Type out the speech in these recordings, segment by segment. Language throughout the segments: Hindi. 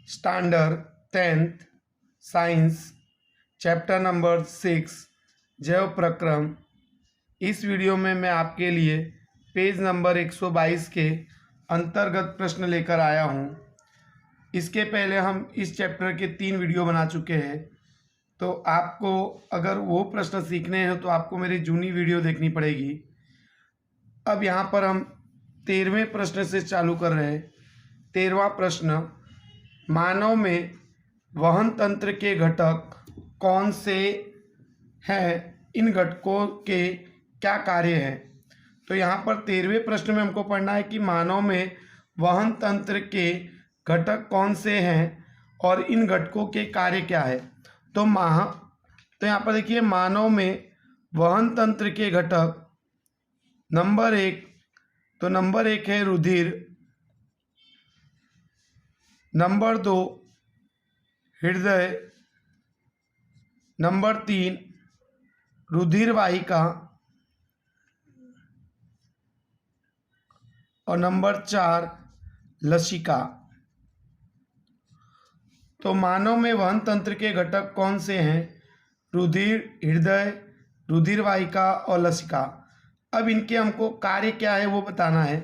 Standard 10th science chapter number 6 जैव प्रक्रम। इस वीडियो में मैं आपके लिए पेज नंबर 122 के अंतर्गत प्रश्न लेकर आया हूं। इसके पहले हम इस चैप्टर के 3 वीडियो बना चुके हैं, तो आपको अगर वो प्रश्न सीखने हैं तो आपको मेरी जूनी वीडियो देखनी पड़ेगी। अब यहाँ पर हम 13वें प्रश्न से चालू कर रहे हैं। 13वां प्रश्न, मानव में वहन तंत्र के घटक कौन से हैं, इन घटकों के क्या कार्य हैं। तो यहाँ पर 13वें प्रश्न में हमको पढ़ना है कि मानव में वहन तंत्र के घटक कौन से हैं और इन घटकों के कार्य क्या है। तो यहाँ पर देखिए, मानव में वहन तंत्र के घटक नंबर 1, तो नंबर 1 है रुधिर, नंबर 2 हृदय, नंबर 3 रुधिर वाहिका और नंबर 4 लसिका। तो मानव में वहन तंत्र के घटक कौन से हैं? रुधिर, हृदय, रुधिर वाहिका और लसिका। अब इनके हमको कार्य क्या है वो बताना है।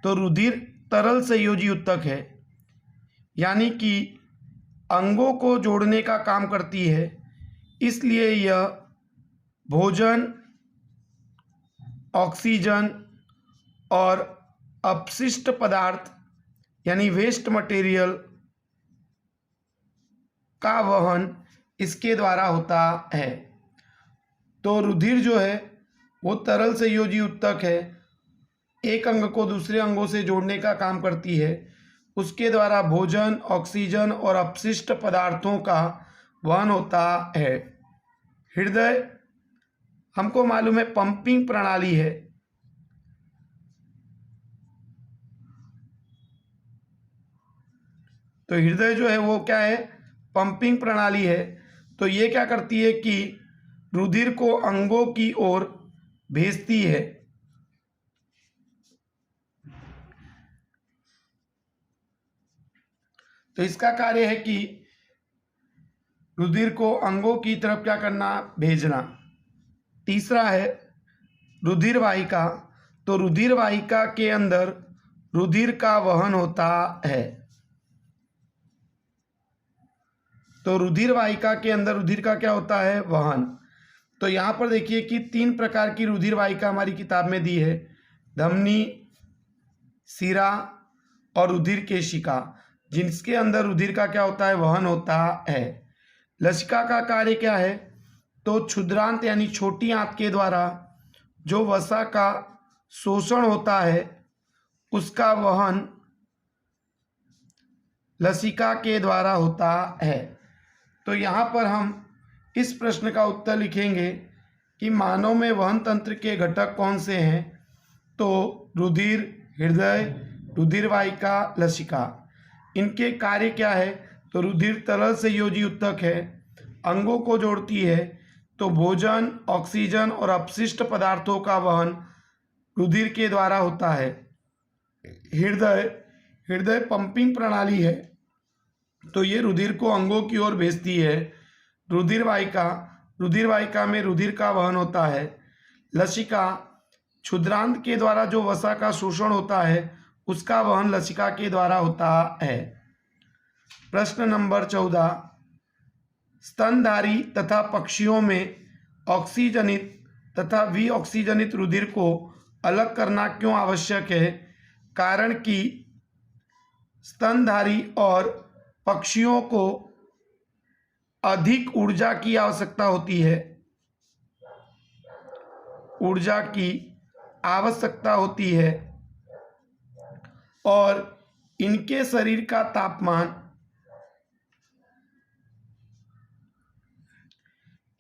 तो रुधिर तरल संयोजी ऊतक है, यानी कि अंगों को जोड़ने का काम करती है, इसलिए यह भोजन, ऑक्सीजन और अपशिष्ट पदार्थ यानी वेस्ट मटेरियल का वहन इसके द्वारा होता है। तो रुधिर जो है वो तरल संयोजी ऊतक है, एक अंग को दूसरे अंगों से जोड़ने का काम करती है, उसके द्वारा भोजन, ऑक्सीजन और अपशिष्ट पदार्थों का वहन होता है। हृदय हमको मालूम है पंपिंग प्रणाली है, तो हृदय जो है वो क्या है? पंपिंग प्रणाली है। तो ये क्या करती है कि रुधिर को अंगों की ओर भेजती है। तो इसका कार्य है कि रुधिर को अंगों की तरफ क्या करना? भेजना। तीसरा है रुधिर वाहिका। तो रुधिर वाहिका के अंदर रुधिर का वहन होता है। तो रुधिर वाहिका के अंदर रुधिर का क्या होता है? वहन। तो यहाँ पर देखिए कि 3 प्रकार की रुधिर वाहिका हमारी किताब में दी है, धमनी, सिरा और रुधिर केशिका, जिसके अंदर रुधिर का क्या होता है? वहन होता है। लसिका का कार्य क्या है? तो क्षुद्रांत यानी छोटी आंत के द्वारा जो वसा का शोषण होता है उसका वहन लसिका के द्वारा होता है। तो यहाँ पर हम इस प्रश्न का उत्तर लिखेंगे कि मानव में वहन तंत्र के घटक कौन से हैं। तो रुधिर, हृदय, रुधिर वाहिका, लसिका। इनके कार्य क्या है? तो रुधिर तरल संयोजी ऊतक है, अंगों को जोड़ती है, तो भोजन, ऑक्सीजन और अपशिष्ट पदार्थों का वहन रुधिर के द्वारा होता है। हृदय पंपिंग प्रणाली है, तो ये रुधिर को अंगों की ओर भेजती है। रुधिर वाहिका में रुधिर का वहन होता है। लसिका क्षुद्रांत के द्वारा जो वसा का शोषण होता है उसका वहन लसिका के द्वारा होता है। प्रश्न नंबर 14, स्तनधारी तथा पक्षियों में ऑक्सीजनित तथा विऑक्सीजनित रुधिर को अलग करना क्यों आवश्यक है? कारण कि स्तनधारी और पक्षियों को अधिक ऊर्जा की आवश्यकता होती है, ऊर्जा की आवश्यकता होती है, और इनके शरीर का तापमान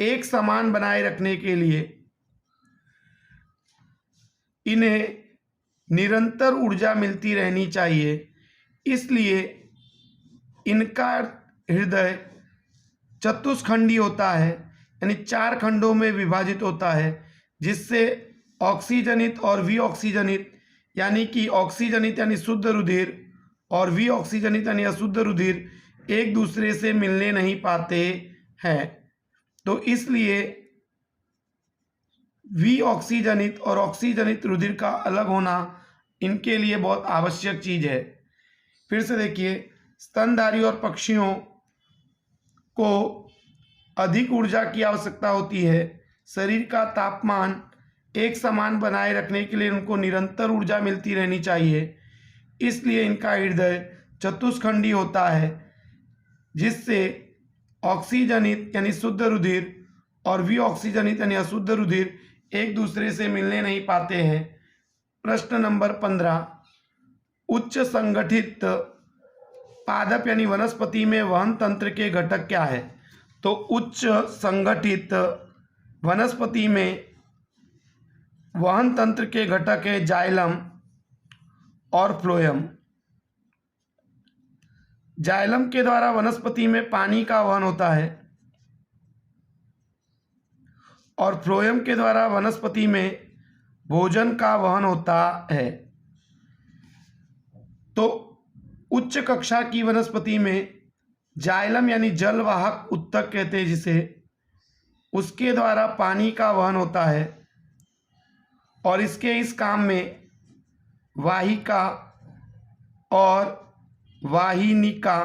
एक समान बनाए रखने के लिए इन्हें निरंतर ऊर्जा मिलती रहनी चाहिए। इसलिए इनका हृदय चतुष्खंडी होता है, यानी 4 खंडों में विभाजित होता है, जिससे ऑक्सीजनित और विऑक्सीजनित यानी कि ऑक्सीजनित यानी शुद्ध रुधिर और विऑक्सीजनित यानी अशुद्ध रुधिर एक दूसरे से मिलने नहीं पाते हैं। तो इसलिए विऑक्सीजनित और ऑक्सीजनित रुधिर का अलग होना इनके लिए बहुत आवश्यक चीज़ है। फिर से देखिए, स्तनधारी और पक्षियों को अधिक ऊर्जा की आवश्यकता होती है। शरीर का तापमान एक समान बनाए रखने के लिए उनको निरंतर ऊर्जा मिलती रहनी चाहिए। इसलिए इनका हृदय चतुष्खंडी होता है, जिससे ऑक्सीजनित यानी शुद्ध रुधिर और विऑक्सीजनित यानी अशुद्ध रुधिर एक दूसरे से मिलने नहीं पाते हैं। प्रश्न नंबर 15, उच्च संगठित पादप यानी वनस्पति में वहन तंत्र के घटक क्या है? तो उच्च संगठित वनस्पति में वहन तंत्र के घटक है जाइलम और फ्लोएम। जाइलम के द्वारा वनस्पति में पानी का वहन होता है और फ्लोएम के द्वारा वनस्पति में भोजन का वहन होता है। तो उच्च कक्षा की वनस्पति में जाइलम यानी जलवाहक उत्तक कहते हैं जिसे, उसके द्वारा पानी का वहन होता है और इसके इस काम में वाहिका और वाहिनिका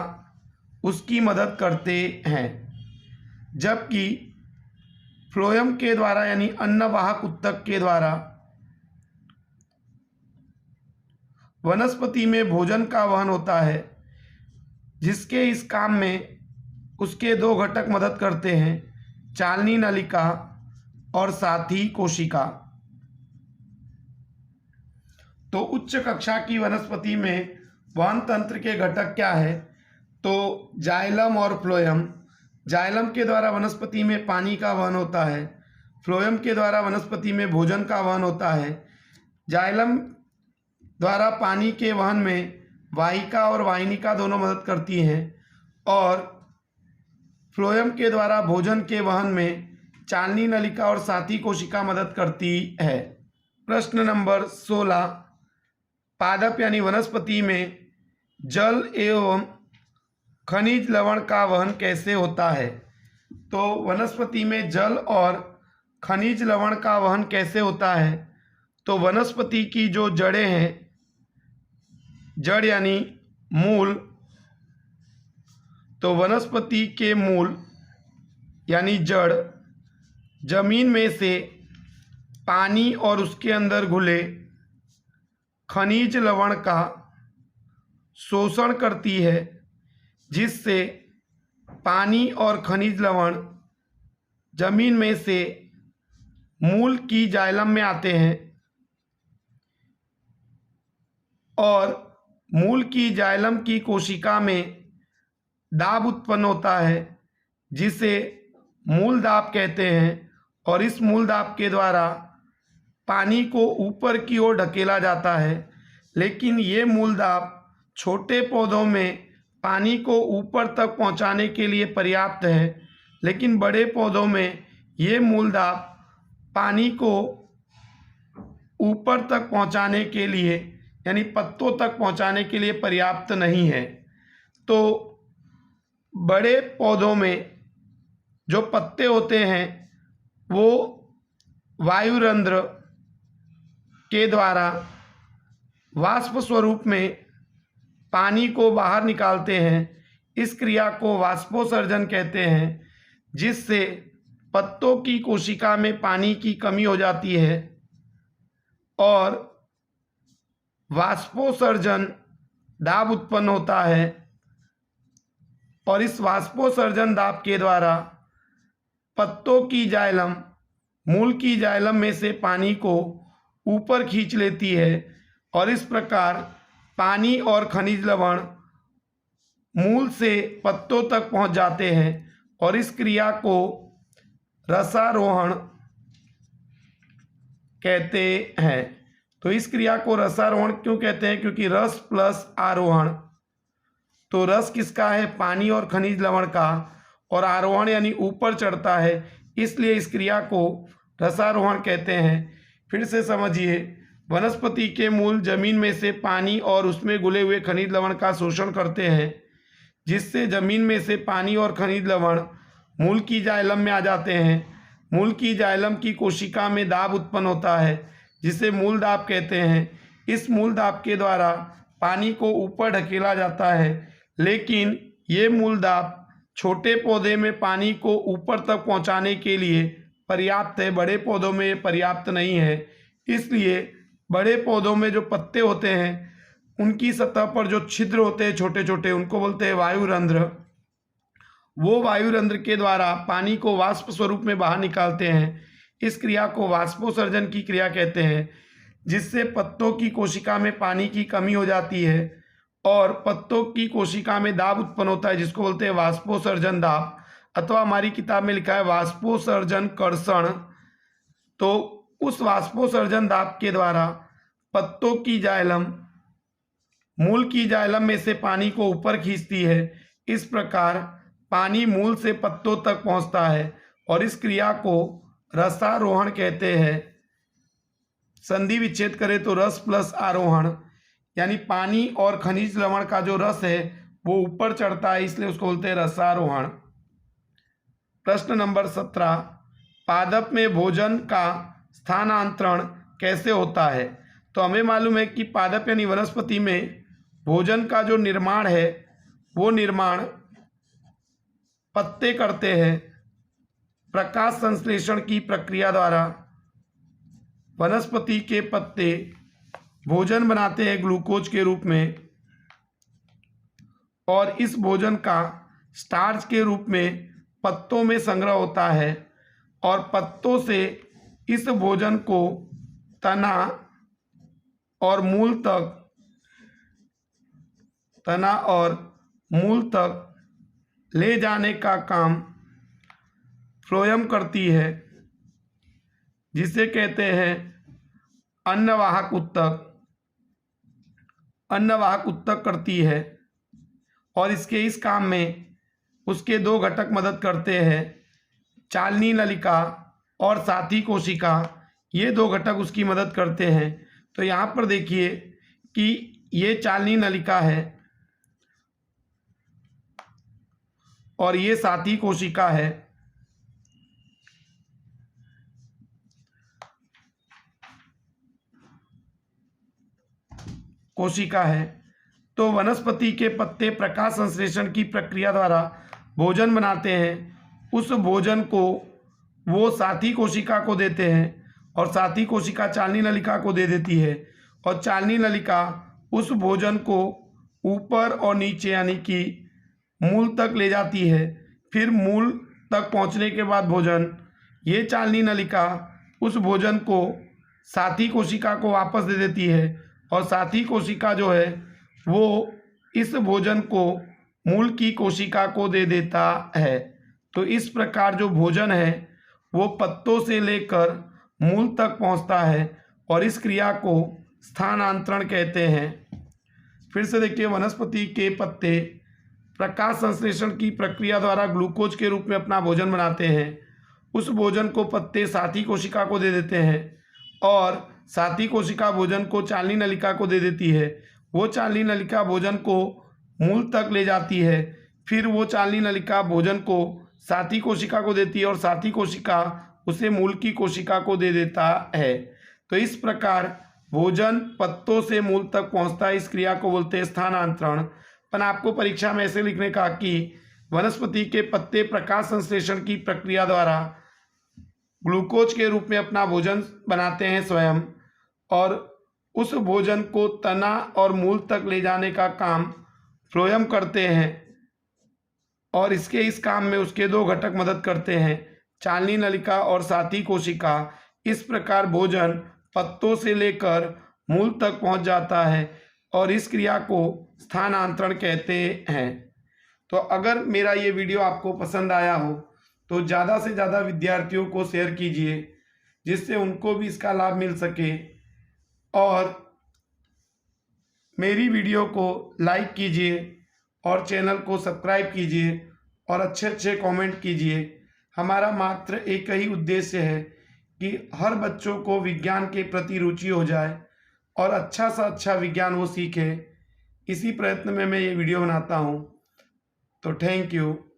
उसकी मदद करते हैं। जबकि फ्लोएम के द्वारा यानी अन्नवाहक उत्तक के द्वारा वनस्पति में भोजन का वहन होता है, जिसके इस काम में उसके दो घटक मदद करते हैं, चालनी नलिका और साथी कोशिका। तो उच्च कक्षा की वनस्पति में वहन तंत्र के घटक क्या है? तो जाइलम और फ्लोएम। जाइलम के द्वारा वनस्पति में पानी का वहन होता है, फ्लोएम के द्वारा वनस्पति में भोजन का वहन होता है। जाइलम द्वारा पानी के वहन में वाहिका और वाहिनिका दोनों मदद करती हैं और फ्लोएम के द्वारा भोजन के वहन में चालनी नलिका और साथी कोशिका मदद करती है। प्रश्न नंबर 16, पादप यानी वनस्पति में जल एवं खनिज लवण का वहन कैसे होता है? तो वनस्पति में जल और खनिज लवण का वहन कैसे होता है? तो वनस्पति की जो जड़ें हैं, जड़ यानी मूल, तो वनस्पति के मूल यानी जड़ जमीन में से पानी और उसके अंदर घुले खनिज लवण का शोषण करती है, जिससे पानी और खनिज लवण जमीन में से मूल की जाइलम में आते हैं और मूल की जाइलम की कोशिका में दाब उत्पन्न होता है, जिसे मूल दाब कहते हैं और इस मूल दाब के द्वारा पानी को ऊपर की ओर ढकेला जाता है। लेकिन ये मूल दाब छोटे पौधों में पानी को ऊपर तक पहुंचाने के लिए पर्याप्त है, लेकिन बड़े पौधों में ये मूल दाब पानी को ऊपर तक पहुंचाने के लिए यानी पत्तों तक पहुंचाने के लिए पर्याप्त नहीं है। तो बड़े पौधों में जो पत्ते होते हैं वो वायुरंध्र के द्वारा वाष्प स्वरूप में पानी को बाहर निकालते हैं। इस क्रिया को वाष्पोत्सर्जन कहते हैं, जिससे पत्तों की कोशिका में पानी की कमी हो जाती है और वाष्पोत्सर्जन दाब उत्पन्न होता है और इस वाष्पोत्सर्जन दाब के द्वारा पत्तों की जाइलम मूल की जाइलम में से पानी को ऊपर खींच लेती है और इस प्रकार पानी और खनिज लवण मूल से पत्तों तक पहुंच जाते हैं और इस क्रिया को रसारोहण कहते हैं। तो इस क्रिया को रसारोहण क्यों कहते हैं? क्योंकि रस प्लस आरोहण, तो रस किसका है? पानी और खनिज लवण का, और आरोहण यानी ऊपर चढ़ता है, इसलिए इस क्रिया को रसारोहण कहते हैं। फिर से समझिए, वनस्पति के मूल जमीन में से पानी और उसमें घुले हुए खनिज लवण का शोषण करते हैं, जिससे जमीन में से पानी और खनिज लवण मूल की जाइलम में आ जाते हैं। मूल की जाइलम की कोशिका में दाब उत्पन्न होता है जिसे मूल दाब कहते हैं। इस मूल दाब के द्वारा पानी को ऊपर ढकेला जाता है, लेकिन ये मूल दाब छोटे पौधे में पानी को ऊपर तक पहुंचाने के लिए पर्याप्त है, बड़े पौधों में ये पर्याप्त नहीं है। इसलिए बड़े पौधों में जो पत्ते होते हैं उनकी सतह पर जो छिद्र होते हैं छोटे छोटे, उनको बोलते हैं वायुरंध्र। वो वायुरंध्र के द्वारा पानी को वाष्प स्वरूप में बाहर निकालते हैं। इस क्रिया को वाष्पोत्सर्जन की क्रिया कहते हैं, जिससे पत्तों की कोशिका में पानी की कमी हो जाती है और पत्तों की कोशिका में दाब उत्पन्न होता है, जिसको बोलते हैं वाष्पोत्सर्जन दाब, अथवा हमारी किताब में लिखा है वाष्पोत्सर्जन कर्षण। तो उस वाष्पोत्सर्जन दाब के द्वारा पत्तों की जाइलम मूल की जाइलम में से पानी को ऊपर खींचती है। इस प्रकार पानी मूल से पत्तों तक पहुंचता है और इस क्रिया को रसारोहण कहते हैं। संधि विच्छेद करें तो रस प्लस आरोहण, यानी पानी और खनिज लवण का जो रस है वो ऊपर चढ़ता है, इसलिए उसको बोलते हैं रसारोहण। प्रश्न नंबर 17, पादप में भोजन का स्थानांतरण कैसे होता है? तो हमें मालूम है कि पादप यानी वनस्पति में भोजन का जो निर्माण है वो निर्माण पत्ते करते हैं। प्रकाश संश्लेषण की प्रक्रिया द्वारा वनस्पति के पत्ते भोजन बनाते हैं ग्लूकोज के रूप में, और इस भोजन का स्टार्च के रूप में पत्तों में संग्रह होता है और पत्तों से इस भोजन को तना और मूल तक ले जाने का काम फ्लोएम करती है, जिसे कहते हैं अन्नवाहक उत्तक। अन्नवाहक उत्तक करती है और इसके इस काम में उसके दो घटक मदद करते हैं, चालनी नलिका और साथी कोशिका। ये दो घटक उसकी मदद करते हैं। तो यहाँ पर देखिए कि ये चालनी नलिका है और ये साथी कोशिका है। तो वनस्पति के पत्ते प्रकाश संश्लेषण की प्रक्रिया द्वारा भोजन बनाते हैं। उस भोजन को वो साथी कोशिका को देते हैं और साथी कोशिका चालनी नलिका को दे देती है, और चालनी नलिका उस भोजन को ऊपर और नीचे यानी कि मूल तक ले जाती है। फिर मूल तक पहुंचने के बाद ये चालनी नलिका उस भोजन को साथी कोशिका को वापस दे देती है, और साथी कोशिका जो है वो इस भोजन को मूल की कोशिका को दे देता है। तो इस प्रकार जो भोजन है वो पत्तों से लेकर मूल तक पहुंचता है और इस क्रिया को स्थानांतरण कहते हैं। फिर से देखिए, वनस्पति के पत्ते प्रकाश संश्लेषण की प्रक्रिया द्वारा ग्लूकोज के रूप में अपना भोजन बनाते हैं। उस भोजन को पत्ते साथी कोशिका को दे देते हैं और साथी कोशिका भोजन को चालनी नलिका को दे देती है। वो चालनी नलिका भोजन को मूल तक ले जाती है। फिर वो चालनी नलिका भोजन को साथी कोशिका को देती है और साथी कोशिका उसे मूल की कोशिका को दे देता है। तो इस प्रकार भोजन पत्तों से मूल तक पहुंचता है। इस क्रिया को बोलते हैं स्थानांतरण। पर आपको परीक्षा में ऐसे लिखने का कि वनस्पति के पत्ते प्रकाश संश्लेषण की प्रक्रिया द्वारा ग्लूकोज के रूप में अपना भोजन बनाते हैं स्वयं, और उस भोजन को तना और मूल तक ले जाने का काम फ्लोएम करते हैं, और इसके इस काम में उसके दो घटक मदद करते हैं, चालनी नलिका और साथी कोशिका। इस प्रकार भोजन पत्तों से लेकर मूल तक पहुंच जाता है और इस क्रिया को स्थानांतरण कहते हैं। तो अगर मेरा ये वीडियो आपको पसंद आया हो तो ज़्यादा से ज़्यादा विद्यार्थियों को शेयर कीजिए, जिससे उनको भी इसका लाभ मिल सके, और मेरी वीडियो को लाइक कीजिए और चैनल को सब्सक्राइब कीजिए और अच्छे अच्छे कमेंट कीजिए। हमारा मात्र एक ही उद्देश्य है कि हर बच्चों को विज्ञान के प्रति रुचि हो जाए और अच्छा सा अच्छा विज्ञान वो सीखे। इसी प्रयत्न में मैं ये वीडियो बनाता हूँ। तो थैंक यू।